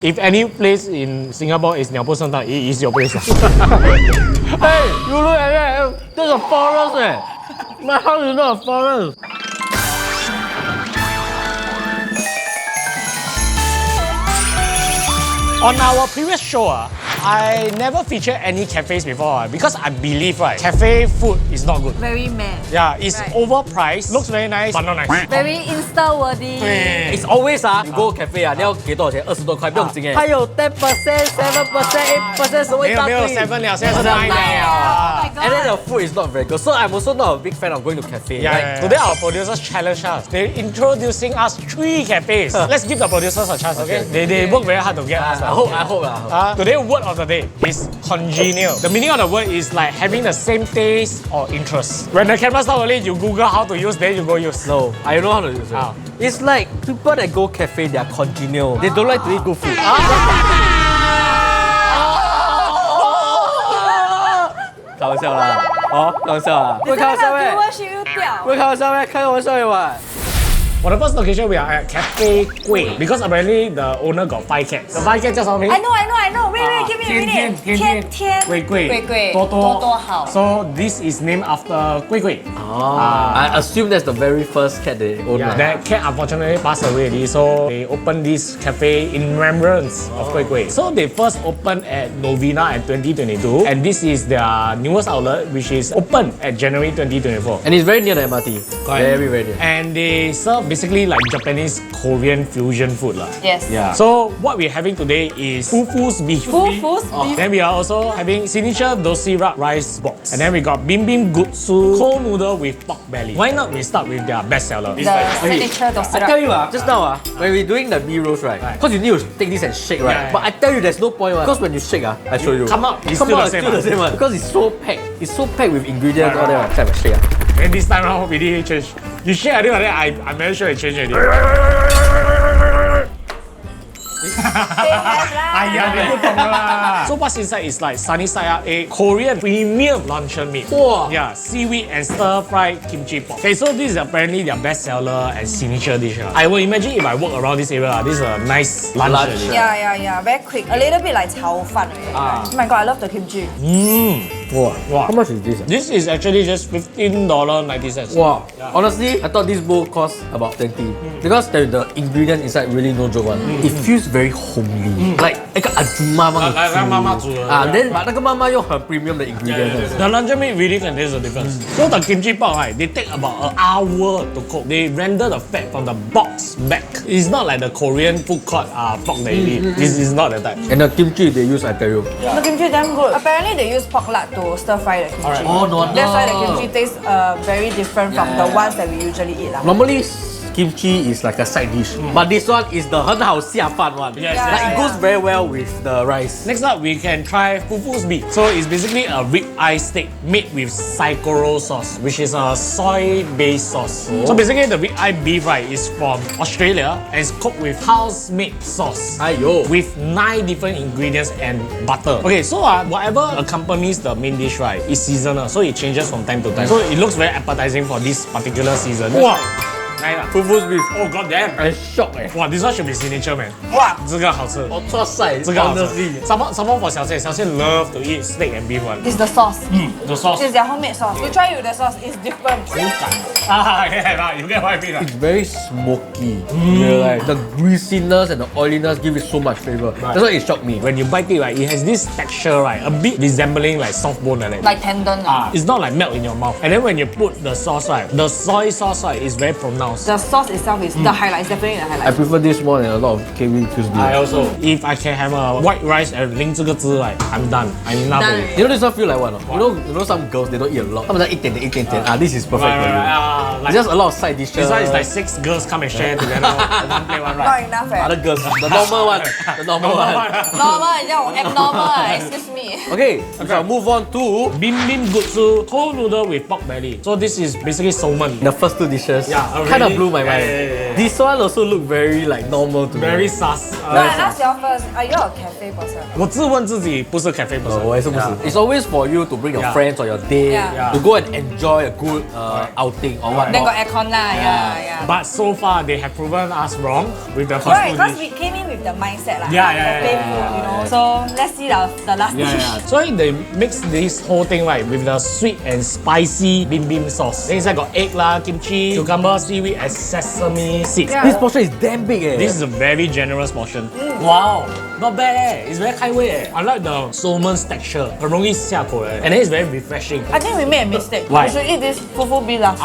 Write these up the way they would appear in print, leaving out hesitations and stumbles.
If any place in Singapore is 鸟不生蛋, it is your place. Hey, you look at that. There's a forest. My house is not a forest. On our previous show, I never featured any cafes before because I believe cafe food is not good. Very meh. Yeah, it's overpriced, looks very nice, but not nice. Very Insta-worthy. It's always you go cafe 你要给多少钱？20多块，不用紧哎。它有10%、7%、8%什么一大堆。没有 7了，现在是9了。And then the food is not very good, so I'm also not a big fan of going to cafe. Yeah. Today our producers challenge us. They're introducing us 3 cafes. Let's give the producers a chance, okay? They work very hard to get us. I hope. Today word of the day is congenial. The meaning of the word is like having the same taste or interest. When the camera stop only, you Google how to use, then you go use. No, I know how to use it. It's like people that go cafe, they are congenial. They don't like to eat good food. 开玩笑啦，开玩笑啦，不会开玩笑咩？不会开玩笑咩？开玩笑嘛。For the first location, we are at Cafe Kueh because apparently the owner got 5 cats. The 5 cats 叫什么名？ I know. Wait, give me a minute. 天 Kueh多好。So this is named after Kueh. I assume that's the very first cat they own. Yeah, that cat unfortunately passed away already, so they opened this cafe in remembrance of Kueh. So they first opened at Novena at 2022, and this is their newest outlet, which is open at January 2024. And it's very near the MRT. Very near. And they serve basically like Japanese Korean fusion food lah. Yes. Yeah. So what we're having today is fufu's beef. Fufu's beef. Then we are also having signature dosirak rice box. And then we got bim bim gutsu cold noodle with pork belly. Why not we start with their best seller? The signature I dosirak. tell you just now when we're doing the bee roast because you need to take this and shake right. Yeah. But I tell you there's no point because when you shake I show you. Come out, it's still the same one. Because it's so packed. It's so packed with ingredients all there. Let's have a shake. And this time around we didn't change. You shake I think like that, I'm very sure it changed already. So what's inside is like sunny side up, a Korean premium luncheon meat. Wow. Yeah, seaweed and stir-fried kimchi pork. Okay, so this is apparently their best seller and signature dish. I will imagine if I walk around this area, this is a nice lunch. Yeah. Very quick. A little bit like 炒飯. Oh my god, I love the kimchi. Wow. How much is this? This is actually just $15.90. Wow. Yeah. Honestly, I thought this bowl cost about 20 because the ingredients inside really no joke one. It feels very homely. Like 一个阿祖妈妈来妈妈煮的。then 把那个妈妈用很 premium 的 ingredients. The luncheon meat really can taste the difference. So the kimchi pork, they take about an hour to cook. They render the fat from the box back. It's not like the Korean food court pork that you eat. This is not the type. And the kimchi they use, I tell you. The kimchi damn good. Apparently they use pork lard to stir fry the kimchi. Alright. Oh no. That's why the kimchi tastes very different from the ones that we usually eat. Normally kimchi is like a side dish, but this one is the 很好下饭 one. Yes, It goes very well with the rice. Next up, we can try fufu's beef. So it's basically a rib-eye steak made with saikoro sauce, which is a soy-based sauce. So basically, the rib-eye beef is from Australia and it's cooked with house-made sauce. Aiyo. With 9 different ingredients and butter. Okay, so whatever accompanies the main dish is seasonal, so it changes from time to time. So it looks very appetizing for this particular season. Wow. Fufu's beef. Oh god damn! I'm shocked. Wow, this one should be signature, man. 哇，这个好吃，哇塞，这个好吃。 honestly. Someone for 小谢 love to eat steak and beef one. This is the sauce. The sauce. It's their homemade sauce. You try with the sauce, it's different. You get what I mean. It's very smoky. Like the greasiness and the oiliness give it so much flavor. That's why it shocked me. When you bite it, it has this texture, a bit resembling like soft bone like that. Like tendon. It's not like melt in your mouth. And then when you put the sauce, the soy sauce is very pronounced. The sauce itself is the highlight. It's definitely the I highlight. prefer this more than a lot of KV Tuesday. I also, if I can have a white rice and 淋这个汁, I'm done. I'm enough. Done. You know this one feel like what? You know some girls they don't eat a lot. 他们在一点点。This is perfect for you. Like, It's just a lot of side dishes. this one is like 6 girls come and share together. One plate, one rice. Not enough. Other girls, the normal one. The normal one. Normal, 你叫我 abnormal. Excuse me. Okay, so move on to Bim bim gutsu cold noodle with pork belly. So this is basically salmon. the first 2 dishes. Yeah, already. 看 kind of blew my mind. Yeah. This one also look very like normal to Very me. sus. No, I ask you all first. Are you a cafe person? 我自问自己不是 cafe person，我也是不是。It's always for you to bring your Yeah. friends or your date Yeah. to go and enjoy a good outing or what. Then got aircon lah, yeah. But so far they have proven us wrong with the first Right, two because dish. we came in with the mindset like Yeah, cafe food, you know. So let's see the last dish. So they mix this whole thing right with the sweet and spicy bim bim sauce. Then inside got egg lah, kimchi, cucumber, seaweed, and sesame seeds. Yeah. This portion is damn big eh. This is a very generous portion. Wow, not bad eh. It's very 开胃eh. I like the salmon's texture. 很容易下口eh. And then it's very refreshing. I think we made a mistake. Why? We should eat this fufu beef last.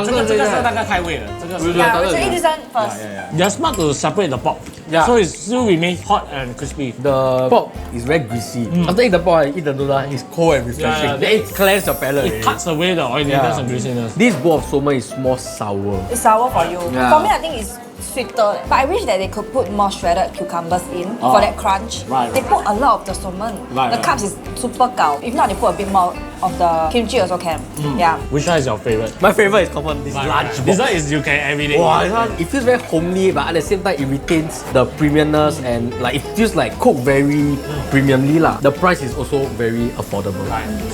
对，这个是大概开胃的，这个是。 Yeah, we should eat this one first. They're smart to separate the pork. Yeah. So it still remains hot and crispy. The pork is very greasy. After eat the pork, I eat the noodle, it's cold and refreshing. Yeah, Then it cleanses your palate. It cuts away the oiliness and greasiness. This bowl of salmon is more sour. It's sour for you. Yeah. For me, I think it's sweeter. But I wish that they could put more shredded cucumbers in for that crunch. Right. They put a lot of the salmon. Right, The right. carbs is super gao. If not, they put a bit more of the kimchi also can. Yeah. Which one is your favorite? My favorite is common, this large box. This one is you can everyday. Wow, this one, it feels very homely, but at the same time, it retains the premiumness and like it feels like cooked very premiumly lah. The price is also very affordable.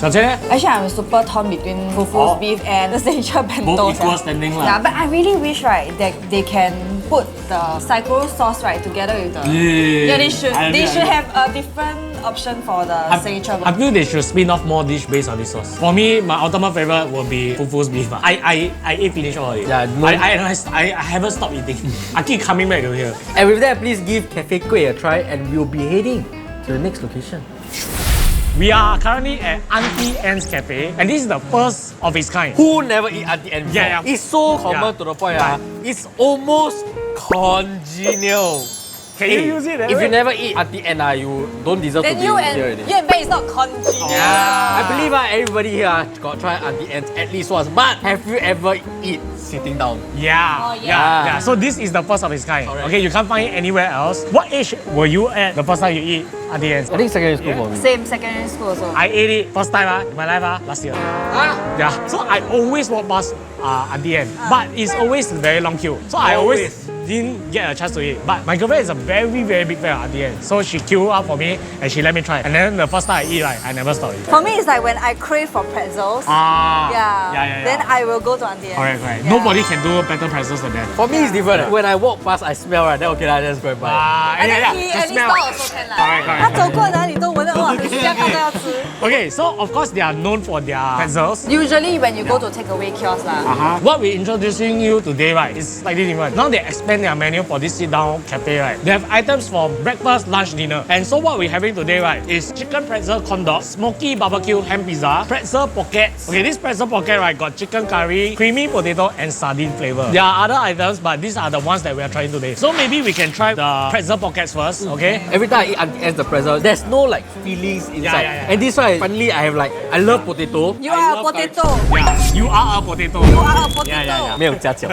小千 Actually, I'm super torn between fufu's beef and the signature bento. both equal standing lah. Yeah, but I really wish right that they can put the saikoro sauce right together with the. Yeah, they should. I agree, They should I have a different option for the signature. I feel they should spin off more dish based on this sauce. For me, my ultimate favorite will be fufu's beef. I ate finish all already. Yeah, no- I haven't stopped eating. I keep coming back to here. And with that, please give Cafe Kueh a try and we'll be heading to the next location. We are currently at Auntie Anne's Cafe, and this is the first of its kind. Who never eat Auntie Anne before? Yeah. It's so common Yeah. to the point it's almost congenial. Can you use it? If you never eat Auntie Anne, you don't deserve Then to be you here and already. you and Ben is not congenial. I believe everybody here got try Auntie Anne at least once. But have you ever eat sitting down? Yeah. Oh, yeah. Yeah. So this is the first of its kind. Okay, you can't find it anywhere else. What age were you at the first time you eat Auntie Anne's? I think secondary school for me. Same secondary school also. I ate it first time in my life last year. Yeah. So I always walk past Auntie Anne, but it's always a very long queue. So I always didn't get a chance to eat. But my girlfriend is a very, very big fan of Auntie Anne. So she queued up for me and she let me try. And then the first time I eat, I never stopped eating. For me, it's like when I crave for pretzels. Yeah. Then I will go to Auntie Anne. Correct. Yeah. Nobody can do better pretzels than that. For me, it's different. When I walk past, I smell right. Then okay, I just go and buy. And then The any smell. store also can lah. Correct. 他走过哪里都闻到哇，很香，刚刚要吃。 Okay, so of course they are known for their pretzels. Usually when you go to takeaway kiosk lah. What we're introducing you today, right, is slightly different. Now they expand their menu for this sit-down cafe, right? They have items for breakfast, lunch, dinner. And so what we're having today, right, is chicken pretzel corn dog, smoky barbecue ham pizza, pretzel pockets. Okay, this pretzel pocket, right, got chicken curry, creamy potato, and sardine flavor. There are other items, but these are the ones that we are trying today. So maybe we can try the pretzel pockets first, okay? Every time I eat Auntie Anne's the pretzel, there's no like fillings inside. Yeah. And this one, finally, I have like, I love potato. You are a potato. Yeah, you are a potato. You are a potato. Yeah. 没有加酱。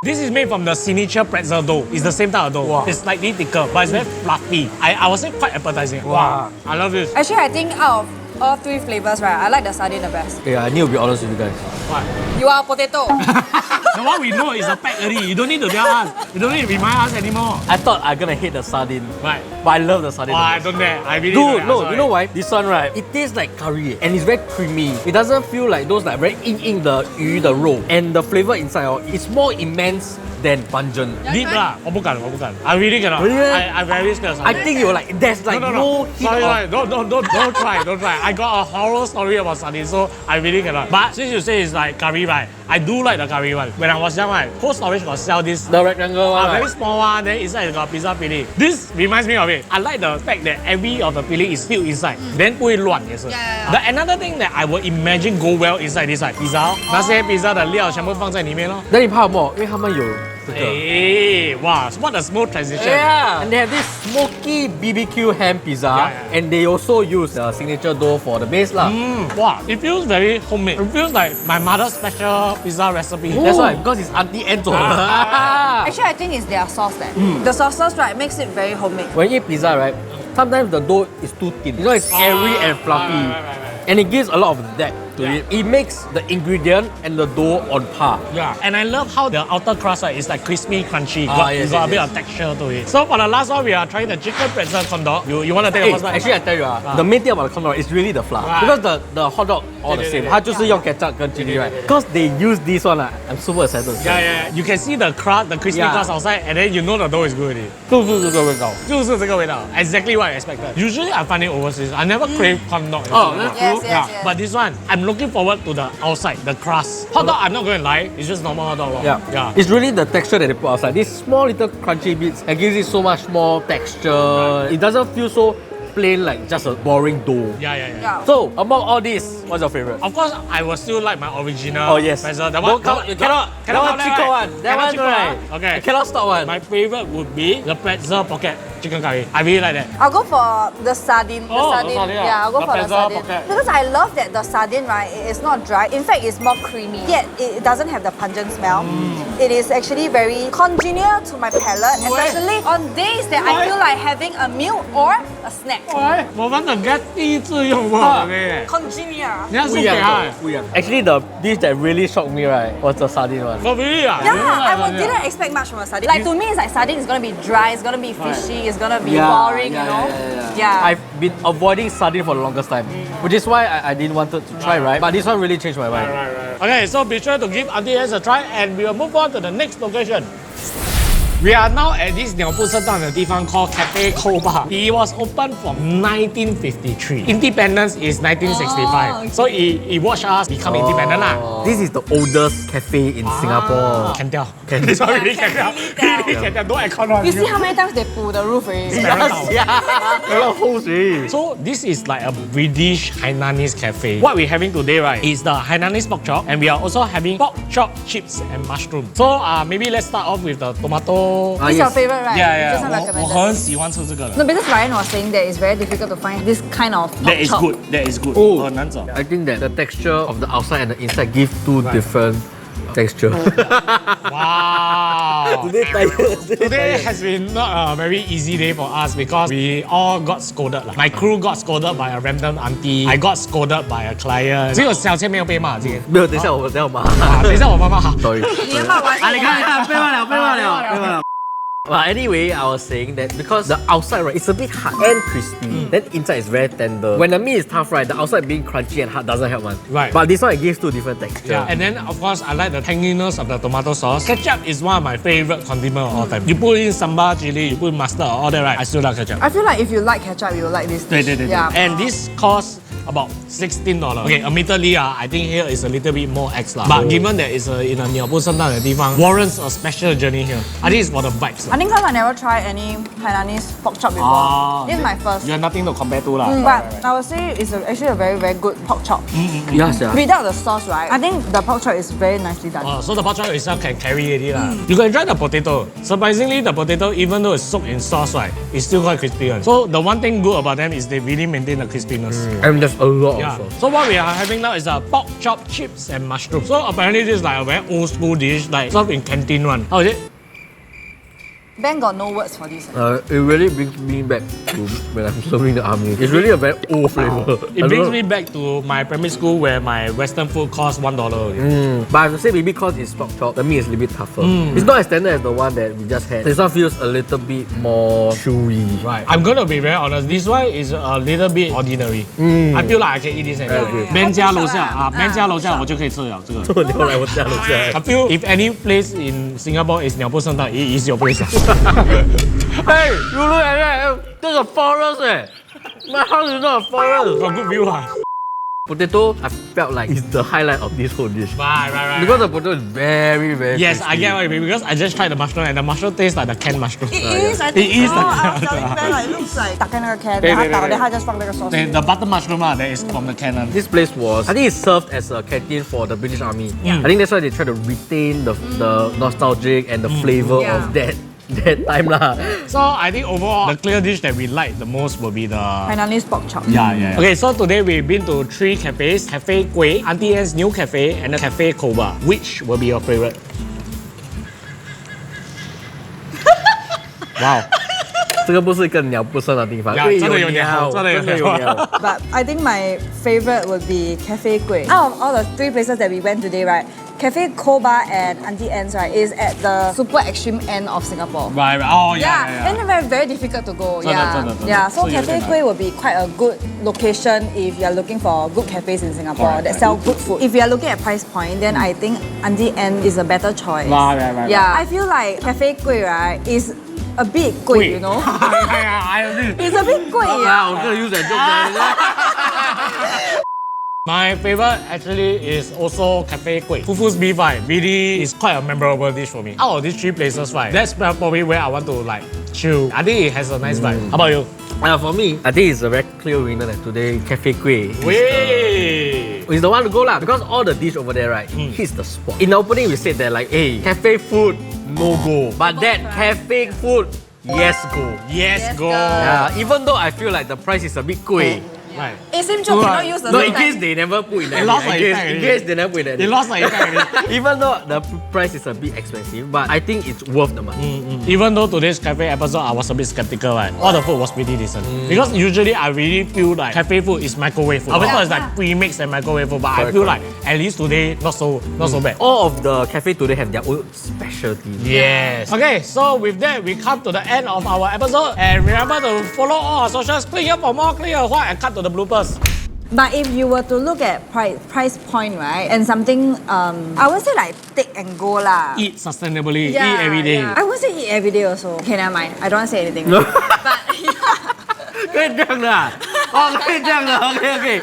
This is made from the signature pretzel dough. It's the same type of dough. Wow. It's slightly thicker, but it's very fluffy. I would say quite appetizing. Wow. I love this. Actually, I think out of all three flavors, right, I like the sardine the best. Yeah, I need to be honest with you guys. What? You are a potato. The one we know is a pack already. You don't need to tell us. You don't need to remind us anymore. I thought I'm gonna hate the sardine, Right. but I love the sardine. Oh, the I most. don't dare. I really Dude, don't no, dare. you know why? This one, right, it tastes like curry and it's very creamy. It doesn't feel like those like very 硬硬的鱼的肉. And the flavor inside, it's more immense than pungent. Deep lah. 我不敢. I really cannot. Really? I very scared. I think you're like, there's like no hint Sorry, of... don't try. I got a horror story about sardine, so I really cannot. But since you say it's like curry, right? I do like the curry one. When I was young, right, Cold Storage got sell this The rectangle one, very right? small one, then inside it got pizza filling. This reminds me of it. I like the fact that every of the filling is filled inside. Then 不会乱也是. The another thing that I would imagine go well inside this like pizza, 那些 pizza 的料全部放在里面咯. 那你怕什么？因为他们有这个。Wow, what a smooth transition. Yeah, and they have this smoky BBQ ham pizza, and they also use the signature dough for the base lah. Wow, it feels very homemade. It feels like my mother's special pizza recipe. That's why, because it's Auntie Anne 做的。 Actually, I think it's their sauce there. The sauces, right, makes it very homemade. When you eat pizza, right, sometimes the dough is too thin. You know, it's airy and fluffy, and it gives a lot of depth. to it. It makes the ingredient and the dough on par. Yeah, and I love how the outer crust is like crispy, crunchy. Yes, got a bit yes. of texture to it. So for the last one, we are trying the chicken pretzel corn dog. You want to take the first one? Actually, I tell you, the main thing about the corn dog is really the flour. Right. Because the hot dog all the same. 它就是用 ketchup 跟 chili, right? Because they use this one, I'm super excited to try. Yeah. You can see the crust, the crispy Yeah. crust outside, and then you know the dough is good already. 就是这个味道。就是这个味道. Exactly what I expected. Usually I find it overseas. I never crave corn dog. Oh, that's Yes, true. yes. But this one, I'm looking forward to the outside, the crust. Hot dog, I'm not going to lie, it's just normal hot dog. Yeah. It's really the texture that they put outside. These small little crunchy bits that gives it so much more texture. Right. It doesn't feel so plain like just a boring dough. Yeah. So, among all these, what's your favorite? Of course, I will still like my original Oh yes. pretzel. The Don't one, count, you cannot. That one chicken one. That one right. Okay. I cannot stop one. My favorite would be the pretzel pocket chicken curry. I really like that. I'll go for the sardine. Oh, the sardine. the sardine, Yeah, I'll go the for the pretzel sardine. pocket. Because I love that the sardine, right, it is not dry. In fact, it's more creamy. Yet, it doesn't have the pungent smell. It is actually very congenial to my palate, especially on days that I feel like having a meal or a snack. 我们的 guest 第一次用过 Congenial. 你要送给他 Actually, the dish that really shocked me, right, was the sardine one. For really Yeah, didn't expect much from a sardine. Like to me, it's like sardine is gonna be dry, it's gonna be fishy, it's gonna be boring, you know. Yeah. I've been avoiding sardine for the longest time, which is why I didn't want to try, right? But this one really changed my mind. Okay, so be sure to give Auntie Anne a try and we will move on to the next location. We are now at this 鸟不生蛋的地方 called Cafe Colbar. It was opened from 1953. Independence is 1965. So it watched us become independent lah. This is the oldest cafe in Singapore. Can tell. This one really can tell. Really can tell. No aircon one. You see how many times they pull the roof already? A lot of holes already. So this is like a British Hainanese cafe. What we're having today, right, is the Hainanese pork chop, and we are also having pork chop, chips, and mushroom. So maybe let's start off with the tomato. It's your favorite, right? Just Yeah. recommended. 我很喜欢吃这个的。 No, because Ryan was saying that it's very difficult to find this kind of pork That is chop. good. That is good. Oh. 很难找。 I think that the texture of the outside and the inside give two different texture. Wow. Today tired. Today has been not a very easy day for us because we all got scolded. My crew got scolded by a random auntie. I got scolded by a client. 只有小千没有被骂今天。没有，等一下我骂。等一下我妈妈。 Sorry. 你要骂完你看，被骂了。But anyway, I was saying that because the outside, right, it's a bit hard and crispy. Then inside is very tender. When the meat is tough, right, the outside being crunchy and hard doesn't help one. Right. But this one, it gives two different textures. Yeah, and then of course I like the tanginess of the tomato sauce. Ketchup is one of my favorite condiments of all time. You put in sambal chili, you put in mustard, all that, right? I still like ketchup. I feel like if you like ketchup, you will like this dish. 对。 Yeah. And this costs about $16. Okay, admittedly, I think here is a little bit more X lah. But given that it's in a 鸟不生蛋的地方, warrants a special journey here. I think it's for the vibes. I think because I never tried any Hainanese pork chop before. This is my first. You have nothing to compare to lah. But I would say it's actually a very, very good pork chop. Yes, yeah. Without the sauce, right? I think the pork chop is very nicely done. So the pork chop itself can carry it lah. You can try the potato. Surprisingly, the potato, even though it's soaked in sauce, right, it's still quite crispy. So the one thing good about them is they really maintain the crispiness. And there's a lot Yeah. of sauce. So what we are having now is a pork chop, chips, and mushroom. So apparently this is like a very old school dish, like served in canteen one. How is it? Ben got no words for this. It really brings me back to when I'm serving the army. It's really a very old flavor. It brings me back to my primary school where my Western food cost $1. But I have to say, maybe because it's pork chop, the meat is a little bit tougher. It's not as tender as the one that we just had. This one feels a little bit more chewy. Right. I'm gonna be very honest. This one is a little bit ordinary. I feel like I can eat this anyway. Ben 家楼下啊，Ben 家楼下我就可以吃了这个。做牛来我家楼下。 I feel if any place in Singapore is 鸟不生蛋, it is your place. Hey, you look at that. There's a forest. My house is not a forest. Got good view lah. Potato, I felt like it's the highlight of this whole dish. Right. Because the potato is very, very Yes, crispy. I get what you mean because I just tried the mushroom and the mushroom tastes like the canned mushroom. It is, I think It is so. like I was telling Ben like it looks like 打开那个 can， 对然后对对他倒，然后他 just 放那个 sauce。 The butter mushroom that is from the can. This place was, I think it's served as a canteen for the British Army. I think that's why they try to retain the nostalgic and the flavor Yeah. of that time lah. So I think overall, the clear dish that we like the most will be the... Hainanese pork chop. Yeah. Okay, so today we've been to 3 cafes. Cafe Kueh, Auntie Anne's new cafe, and the Cafe Colbar. Which will be your favorite? Wow. 这个不是一个鸟不生的地方，呀因为真的有鸟真的有鸟 But I think my favorite would be Cafe Gui. Out of all the 3 places that we went today, right? Cafe Colbar and Auntie Anne's, right, is at the super extreme end of Singapore. Right, right. Oh, yeah. And very, very difficult to go. 真的 Yeah, 真的真的 yeah. So 是有点 Cafe 难 Gui will be quite a good location if you are looking for good cafes in Singapore Correct, that right. sell good food. If you are looking at price point, then I think Auntie Anne is a better choice. Right. Yeah, I feel like Cafe Gui, right, is a bit 贵, you know. I agree. It's a bit 贵. 啊，我这个有点重的。My favorite actually is also Cafe Gui. Fufu's beef, right, really is quite a memorable dish for me. Out of these 3 places, right, that's probably where I want to like chill. I think it has a nice vibe. How about you? For me, I think it's a very clear winner that today Cafe Gui Way. is the one to go lah, because all the dish over there, right, hits the spot. In the opening, we said that like, hey, cafe food, no go. But that cafe food, yes go. Yes, go. Yeah, even though I feel like the price is a bit贵. Right. Sim Joe cannot use the No, same in case time. they never put in that. They lost like in that case they never put in that. They lost like that. Even though the price is a bit expensive, but I think it's worth the money. Even though today's cafe episode I was a bit skeptical, right? All the food was pretty decent. Because usually I really feel like cafe food is microwave food. I thought it's like pre-mixed and microwave food, but I feel like at least today not so bad. All of the cafe today have their own specialty. Yes. Okay, so with that we come to the end of our episode, and remember to follow all our socials. Click here for more. Click here what and cut to the bloopers. But if you were to look at price point, right, and something, I would say like take and go lah. Eat sustainably. Eat every day. I would say eat every day also. Okay, never mind. I don't want to say anything. But yeah. 可以这样的啊，哦，可以这样的，OK OK。